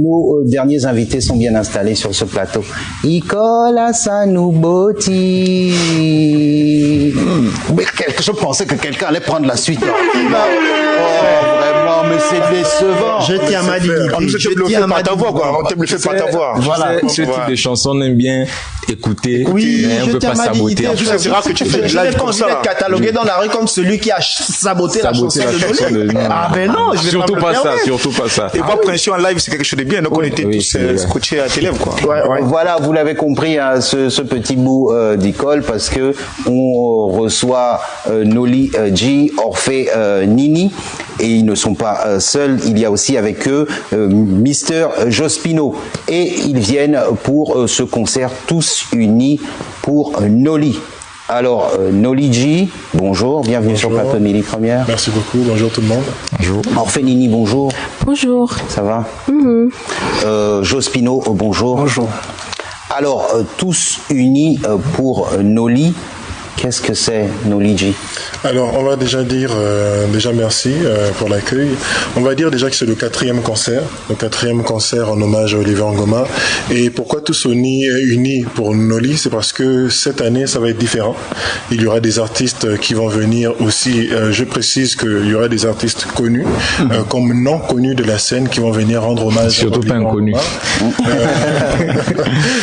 Nos derniers invités sont bien installés sur ce plateau. Icola Sanuboti. Je pensais que quelqu'un allait prendre la suite. Vraiment, mais c'est décevant. Je tiens à ma dignité. On te fait pas ta voix, quoi. On te le fait pas ta voix. Voilà. Ce type de chanson, on aime bien écouter. Oui, mais on ne peut pas saboter. C'est rare que tu fais je l'ai considéré catalogué dans la rue comme celui qui a saboté la chanson de Nolly. Ah ben non, je vais surtout pas ça, surtout pas ça. Et voir Prince en live, c'est quelque chose de bien. Donc on était tous scotchés à tes lèvres, quoi. Voilà, vous l'avez compris, hein, ce petit bout d'Icole, parce que on reçoit Nolly G, Orphée Nini, et ils ne sont pas seuls. Il y a aussi avec eux Mister Jospino, et ils viennent pour ce concert tous unis pour Nolly. Alors, Nolly G, bonjour, bienvenue sur le plateau de Midi Première. Merci beaucoup, bonjour tout le monde. Bonjour. Orphée Nini, bonjour. Bonjour. Ça va? Jospino, bonjour. Bonjour. Alors, tous unis pour Nolly. Qu'est-ce que c'est Nolly G? Alors, on va déjà dire merci pour l'accueil. On va dire déjà que c'est le 4e concert en hommage à Oliver Ngoma. Et pourquoi tous unis pour Nolly? C'est parce que cette année, ça va être différent. Il y aura des artistes qui vont venir aussi. Je précise qu'il y aura des artistes connus, comme non connus de la scène, qui vont venir rendre hommage surtout à Oliver pas inconnus.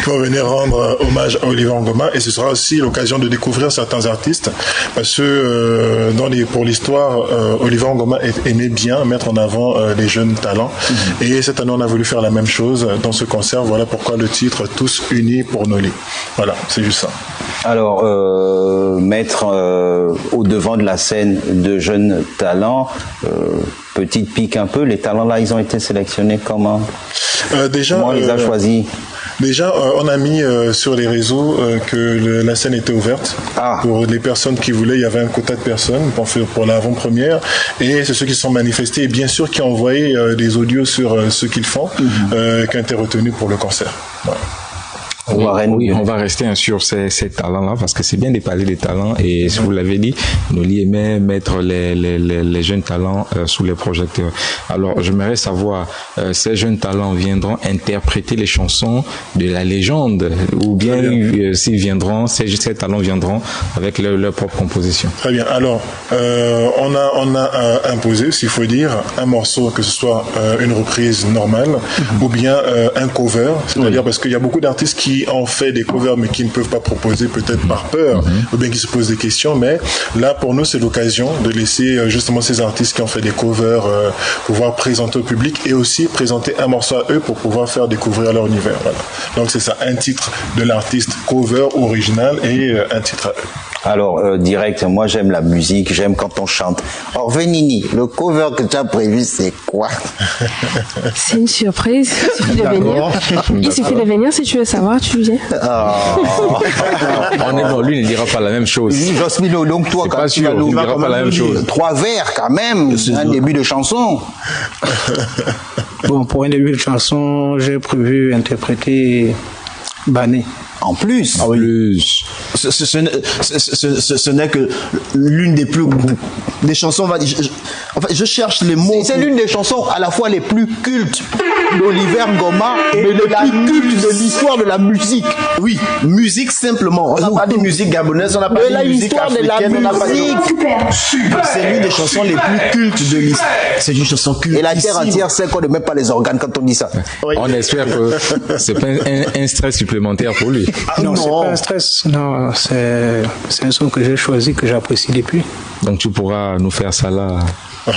Qui vont venir rendre hommage à Oliver Ngoma. Et ce sera aussi l'occasion de découvrir certains artistes, parce que pour l'histoire, Oliver Ngoma aimait bien mettre en avant les jeunes talents. Et cette année, on a voulu faire la même chose dans ce concert. Voilà pourquoi le titre Tous unis pour Nolly. Voilà, c'est juste ça. Alors, mettre au devant de la scène de jeunes talents, petite pique un peu, les talents là, ils ont été sélectionnés comment? Déjà, comment on les a choisis? Déjà, on a mis sur les réseaux que la scène était ouverte pour les personnes qui voulaient. Il y avait un quota de personnes pour l'avant-première, et c'est ceux qui se sont manifestés et bien sûr qui ont envoyé des audios sur ce qu'ils font, qui ont été retenus pour le concert. Voilà. Oui, on va rester sur ces talents-là, parce que c'est bien de parler des talents, et si vous l'avez dit, Nolly aimait mettre les jeunes talents sous les projecteurs. Alors, j'aimerais savoir, ces jeunes talents viendront interpréter les chansons de la légende, ou bien s'ils viendront, ces talents viendront avec leur propre composition. Très bien. Alors, on a imposé, s'il faut dire, un morceau, que ce soit une reprise normale, ou bien un cover, c'est-à-dire parce qu'il y a beaucoup d'artistes qui ont fait des covers mais qui ne peuvent pas proposer peut-être par peur, ou bien qui se posent des questions, mais là pour nous c'est l'occasion de laisser justement ces artistes qui ont fait des covers pouvoir présenter au public, et aussi présenter un morceau à eux pour pouvoir faire découvrir leur univers. Voilà. Donc c'est ça, un titre de l'artiste cover original et un titre à eux. Alors, direct, moi j'aime la musique, j'aime quand on chante. Orphée Nini, le cover que tu as prévu, c'est quoi? C'est une surprise, il suffit de venir. Il suffit de venir, si tu veux savoir, tu viens. Honnêtement, lui ne dira pas la même chose. Jospino, donc toi, quand tu vas nous dira pas la même chose. 3 vers quand même, un début de chanson. Bon, pour un début de chanson, j'ai prévu interpréter Bané. En plus. Ah oui. Ce n'est que l'une des chansons. En fait, je cherche les mots. C'est l'une des chansons à la fois les plus cultes d'Oliver Ngoma, mais le plus culte de l'histoire de la musique. Oui, musique simplement. On n'a pas de musique gabonaise, on n'a pas de musique africaine, on n'a pas de... C'est l'une des chansons les plus cultes de l'histoire. C'est une chanson culte. Et la terre entière sait qu'on ne met pas les organes quand on dit ça. Oui. On espère que c'est pas un stress supplémentaire pour lui. Non, c'est pas un stress. Non, c'est un son que j'ai choisi, que j'apprécie depuis. Donc tu pourras nous faire ça là.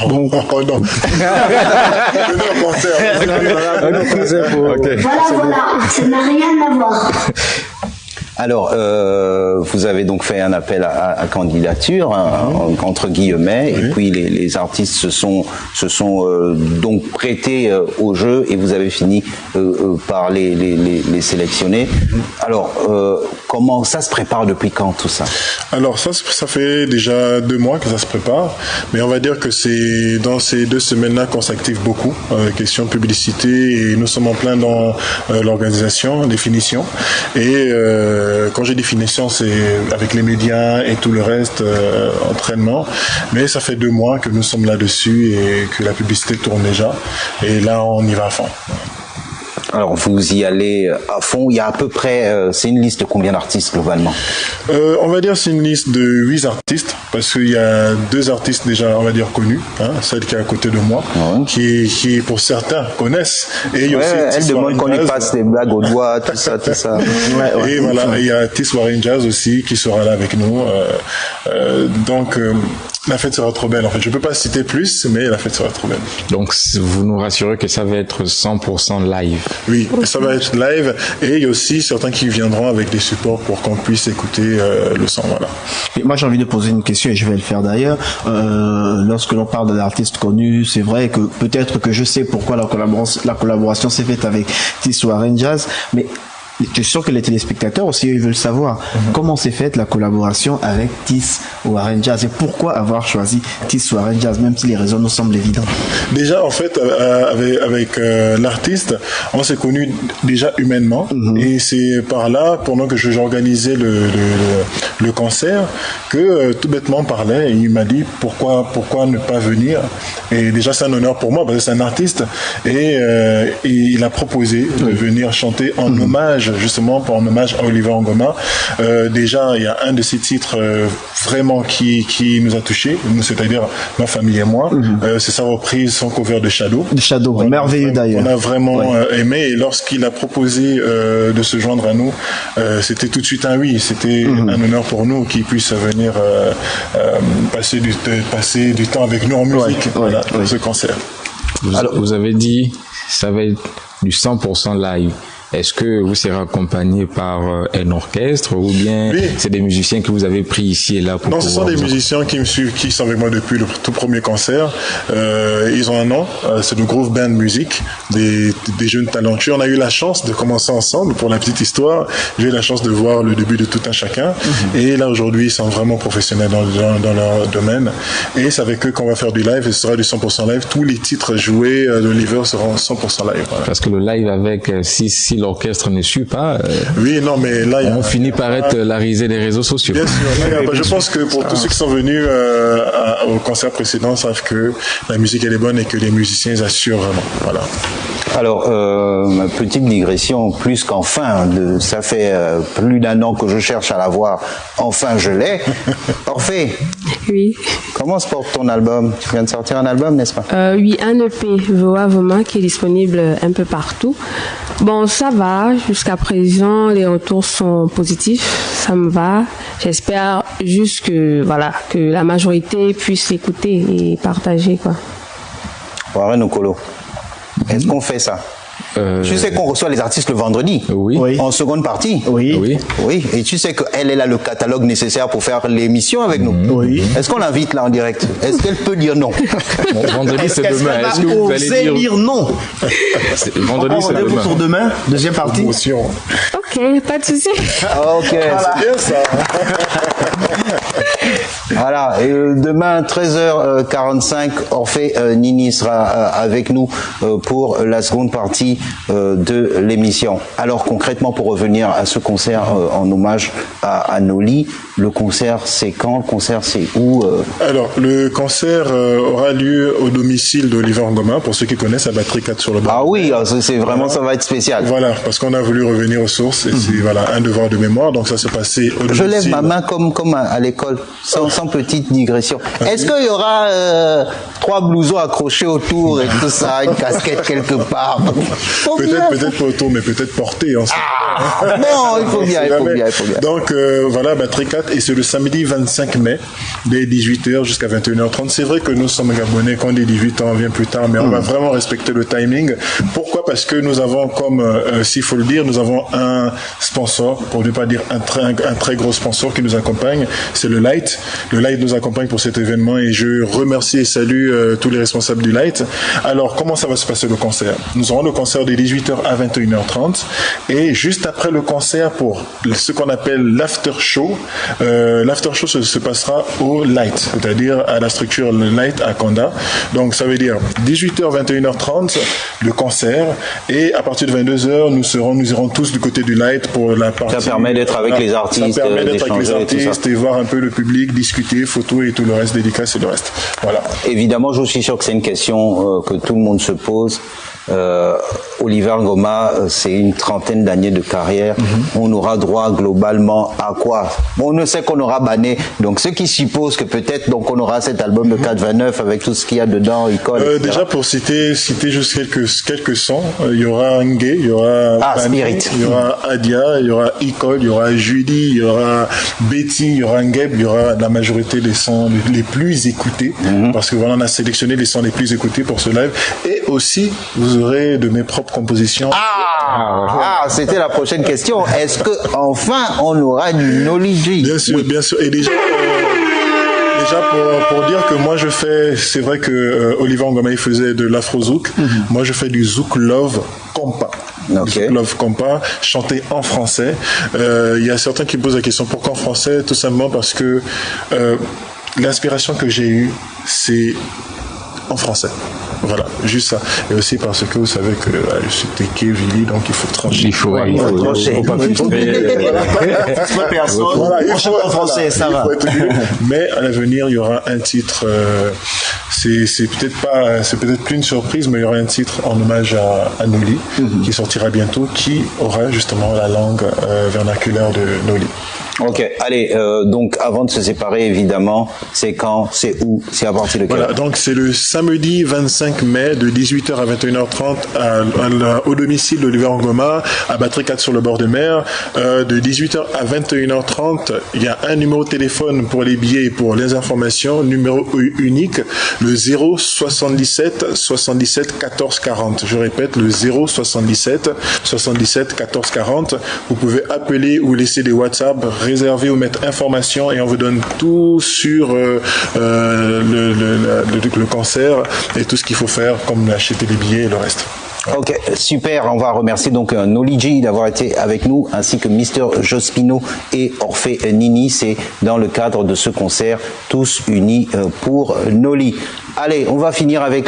Bon, non. Voilà, ça n'a rien à voir. Alors, vous avez donc fait un appel à candidature, entre guillemets, et puis les artistes se sont donc prêtés au jeu, et vous avez fini par les sélectionner. Alors, comment ça se prépare, depuis quand tout ça? Alors ça fait déjà 2 mois que ça se prépare, mais on va dire que c'est dans ces 2 semaines-là qu'on s'active beaucoup, question publicité, et nous sommes en plein dans l'organisation, définition, et quand j'ai définition, c'est avec les médias et tout le reste, entraînement, mais ça fait 2 mois que nous sommes là-dessus et que la publicité tourne déjà, et là on y va à fond. Alors vous y allez à fond. Il y a à peu près, c'est une liste de combien d'artistes globalement? On va dire c'est une liste de 8 artistes parce qu'il y a 2 artistes déjà, on va dire connus, hein, celle qui est à côté de moi, qui pour certains connaissent. Et il y a aussi elle demande qu'on lui passe des blagues au doigt, tout ça. Et voilà, il y a Tis Warren Jazz aussi qui sera là avec nous. Donc la fête sera trop belle. En fait, je peux pas citer plus, mais la fête sera trop belle. Donc vous nous rassurez que ça va être 100% live. Oui, ça va être live et il y a aussi certains qui viendront avec des supports pour qu'on puisse écouter le son. Voilà. Et moi, j'ai envie de poser une question et je vais le faire d'ailleurs. Lorsque l'on parle d'artistes connus, c'est vrai que peut-être que je sais pourquoi la collaboration s'est faite avec Tis Warren Jazz, mais je suis sûr que les téléspectateurs aussi, ils veulent savoir comment s'est faite la collaboration avec Tis Warren Jazz et pourquoi avoir choisi Tis Warren Jazz, même si les raisons nous semblent évidentes. Déjà, en fait, avec l'artiste, on s'est connus déjà humainement et c'est par là, pendant que j'organisais le concert, que tout bêtement on parlait et il m'a dit pourquoi ne pas venir. Et déjà, c'est un honneur pour moi parce que c'est un artiste et il a proposé de venir chanter en hommage, justement en hommage à Oliver Ngoma. Déjà, il y a un de ses titres vraiment qui nous a touchés, c'est-à-dire ma famille et moi. C'est sa reprise, son cover de Shadow. Merveilleux d'ailleurs. On a vraiment aimé et lorsqu'il a proposé de se joindre à nous, c'était tout de suite un oui. C'était un honneur pour nous qu'il puisse venir passer du temps avec nous en musique pour ce concert. Vous avez dit ça va être du 100% live. Est-ce que vous serez accompagné par un orchestre ou bien c'est des musiciens que vous avez pris ici et là pour Non, ce sont des musiciens qui me suivent, qui sont avec moi depuis le tout premier concert. Ils ont un nom, c'est le Groove Band Music, des jeunes talentueux. On a eu la chance de commencer ensemble pour la petite histoire. J'ai eu la chance de voir le début de tout un chacun. Et là, aujourd'hui, ils sont vraiment professionnels dans leur domaine. Et c'est avec eux qu'on va faire du live et ce sera du 100% live. Tous les titres joués d'Oliver seront 100% live. Voilà. Parce que le live avec si l'orchestre ne suit pas, oui, non, mais là, on finit par être la risée des réseaux sociaux. Bien sûr. Je pense que pour tous ceux qui sont venus au concert précédent savent que la musique elle est bonne et que les musiciens ils assurent vraiment. Voilà. Alors, ma petite digression, plus qu'enfin, ça fait plus d'1 an que je cherche à la voir, enfin je l'ai. Orphée. Oui. Comment se porte ton album? Tu viens de sortir un album, n'est-ce pas? Oui, un EP, Voa Voma, qui est disponible un peu partout. Bon, ça va, jusqu'à présent, les retours sont positifs, ça me va. J'espère juste que la majorité puisse l'écouter et partager, quoi. Warren Okolo. Est-ce qu'on fait ça? Tu sais qu'on reçoit les artistes le vendredi, en seconde partie. Oui. Et tu sais qu'elle a le catalogue nécessaire pour faire l'émission avec nous. Oui. Est-ce qu'on l'invite là en direct? Est-ce qu'elle peut dire non? Bon, vendredi c'est demain. Est-ce que vous allez dire non? Vendredi c'est demain. Pour demain, deuxième partie. Ok, pas de souci. Ok, c'est bien ça. Voilà, et demain 13h45, Orphée Nini sera avec nous pour la seconde partie de l'émission. Alors concrètement, pour revenir à ce concert en hommage à Noli, le concert c'est quand? Le concert c'est où? Alors, le concert aura lieu au domicile d'Oliver Ngoma, pour ceux qui connaissent, à Batterie 4 sur le bas. Ah oui, c'est vraiment, ça va être spécial. Voilà, parce qu'on a voulu revenir aux sources et c'est un devoir de mémoire, donc ça s'est passé au domicile. Je lève ma main comme à l'école, sans petite digression. Est-ce qu'il y aura 3 blousons accrochés autour et tout ça, une casquette quelque part? Peut-être pas autour, mais peut-être porté. Non, il faut bien. Donc voilà, Batterie 4, et c'est le samedi 25 mai, dès 18h jusqu'à 21h30. C'est vrai que nous sommes gabonais, quand on dit 18 ans, on vient plus tard, mais on va vraiment respecter le timing. Pourquoi? Parce que nous avons, comme s'il faut le dire, nous avons un sponsor, pour ne pas dire un très gros sponsor qui nous accompagne, c'est le Light. Le Light nous accompagne pour cet événement et je remercie et salue tous les responsables du Light. Alors, comment ça va se passer le concert? Nous aurons le concert de 18h à 21h30 et juste après le concert, pour ce qu'on appelle l'after show, l'after show se passera au Light, c'est-à-dire à la structure Light à Conda. Donc ça veut dire 18h, 21h30 le concert, et à partir de 22h nous irons tous du côté du Light pour la partie. Ça permet d'être avec les artistes, ça permet d'être avec les artistes et voir un peu le public, discuter, photos et tout le reste, dédicaces et le reste. Voilà. Évidemment, je suis sûr que c'est une question que tout le monde se pose. Oliver Ngoma, c'est une trentaine d'années de carrière. On aura droit globalement à quoi? Bon, on ne sait qu'on aura banné. Donc, ce qui suppose que peut-être donc on aura cet album de 429 avec tout ce qu'il y a dedans, Icole. Déjà pour citer juste quelques sons, il y aura Ngé, il y aura Spirit, il y aura Adia, il y aura Icole, il y aura Julie, il y aura Betty, il y aura Ngeb, il y aura la majorité des sons les plus écoutés, parce que voilà, on a sélectionné les sons les plus écoutés pour ce live. Et aussi, vous aurez de mes propres compositions. C'était la prochaine question. Est-ce que enfin on aura du Noli G? Bien sûr, bien sûr. Et déjà pour dire que moi je fais, c'est vrai que Oliver Ngoma il faisait de l'afro-zouk. Moi je fais du zouk love compa. Okay. Love compa, chanté en français. Il y a certains qui posent la question pourquoi en français? Tout simplement parce que l'inspiration que j'ai eue, c'est en français. Voilà, juste ça. Et aussi parce que vous savez que je suis teké, Vili, donc il faut trancher. Il faut trancher. Il faut pas en français, ça va. Mais à l'avenir, il y aura un titre, c'est peut-être plus une surprise, mais il y aura un titre en hommage à Noli, qui sortira bientôt, qui aura justement la langue vernaculaire de Noli. Ok, allez, donc avant de se séparer, évidemment, c'est quand, c'est où, c'est à partir de quelle heure? Voilà, donc c'est le samedi 25 mai de 18h à 21h30 au domicile d'Oliver Ngoma, à Batterie 4 sur le bord de mer. De 18h à 21h30, il y a un numéro de téléphone pour les billets et pour les informations, numéro unique, le 077 77 14 40. Je répète, le 077 77 14 40. Vous pouvez appeler ou laisser des WhatsApp, réserver ou mettre information et on vous donne tout sur le concert et tout ce qu'il faut faire comme acheter les billets et le reste. Ok, super. On va remercier donc Noli G d'avoir été avec nous, ainsi que Mister Jospino et Orphée Nini. C'est dans le cadre de ce concert Tous Unis pour Noli. Allez, on va finir avec la